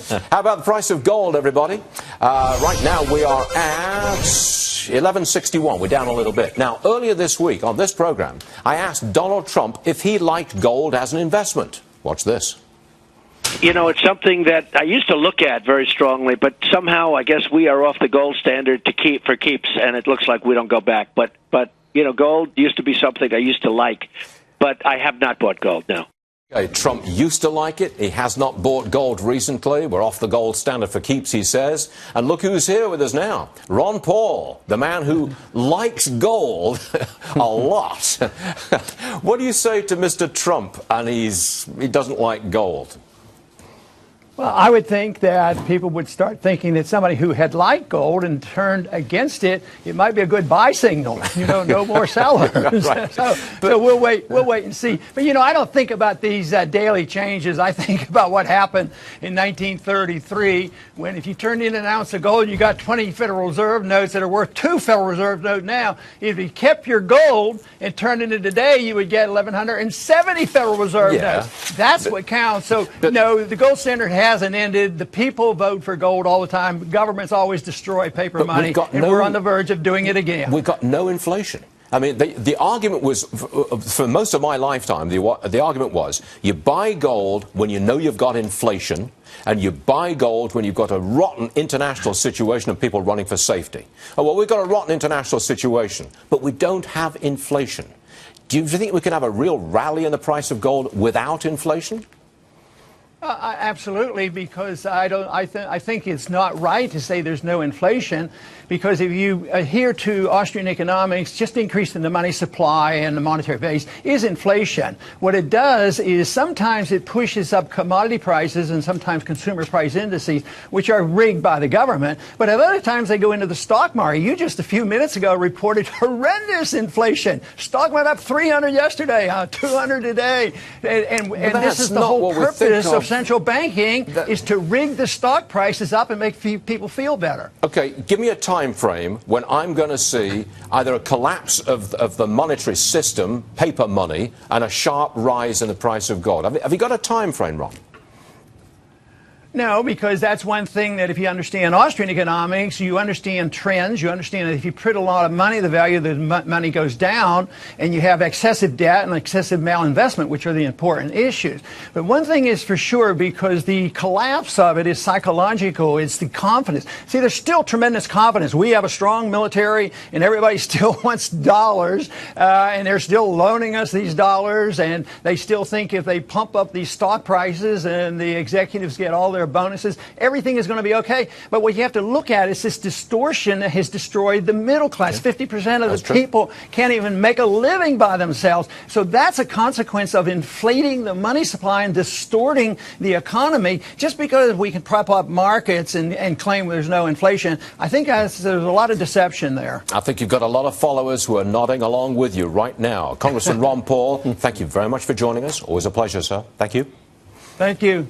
How about the price of gold, everybody? Right now we are at 1161. We're down a little bit. Now, earlier this week on this program, I asked Donald Trump if he liked gold as an investment. Watch this. You know, it's something that I used to look at very strongly, but somehow I guess we are off the gold standard for keeps, and it looks like we don't go back. But you know, gold used to be something I used to like, but I have not bought gold now. Okay, Trump used to like it. He has not bought gold recently. We're off the gold standard for keeps, he says. And look who's here with us now. Ron Paul, the man who likes gold a lot. What do you say to Mr. Trump and he doesn't like gold? Well, I would think that people would start thinking that somebody who had liked gold and turned against it, it might be a good buy signal. You know, no more sellers. Right. So we'll wait and see. But you know, I don't think about these daily changes. I think about what happened in 1933 when, if you turned in an ounce of gold, you got 20 Federal Reserve notes that are worth 2 Federal Reserve notes now. If you kept your gold and turned it into today, you would get 1,170 Federal Reserve notes. That's what counts. So no, the gold standard hasn't ended. The people vote for gold all the time. Governments always destroy paper money, and we're on the verge of doing it again. We've got no inflation. I mean, the argument was, for most of my lifetime, the argument was, you buy gold when you know you've got inflation, and you buy gold when you've got a rotten international situation of people running for safety. Oh, well, we've got a rotten international situation, but we don't have inflation. Do you think we can have a real rally in the price of gold without inflation? Absolutely, because I think it's not right to say there's no inflation, because if you adhere to Austrian economics, just increasing the money supply and the monetary base is inflation. What it does is sometimes it pushes up commodity prices and sometimes consumer price indices, which are rigged by the government, but at other times they go into the stock market. You just a few minutes ago reported horrendous inflation. Stock went up 300 yesterday, 200 today, and this is the whole purpose of central banking, is to rig the stock prices up and make people feel better. Okay, give me a time frame when I'm going to see either a collapse of the monetary system, paper money, and a sharp rise in the price of gold. Have you got a time frame, Ron? No, because that's one thing that if you understand Austrian economics, you understand trends. You understand that if you print a lot of money, the value of the money goes down, and you have excessive debt and excessive malinvestment, which are the important issues. But one thing is for sure, because the collapse of it is psychological, it's the confidence. See, there's still tremendous confidence. We have a strong military, and everybody still wants dollars, and they're still loaning us these dollars, and they still think if they pump up these stock prices and the executives get all their bonuses, everything is going to be okay. But what you have to look at is this distortion that has destroyed the middle class. 50% of the people can't even make a living by themselves. So that's a consequence of inflating the money supply and distorting the economy. Just because we can prop up markets and claim there's no inflation, I think there's a lot of deception there. I think you've got a lot of followers who are nodding along with you right now. Congressman Ron Paul, thank you very much for joining us. Always a pleasure, sir. Thank you. Thank you.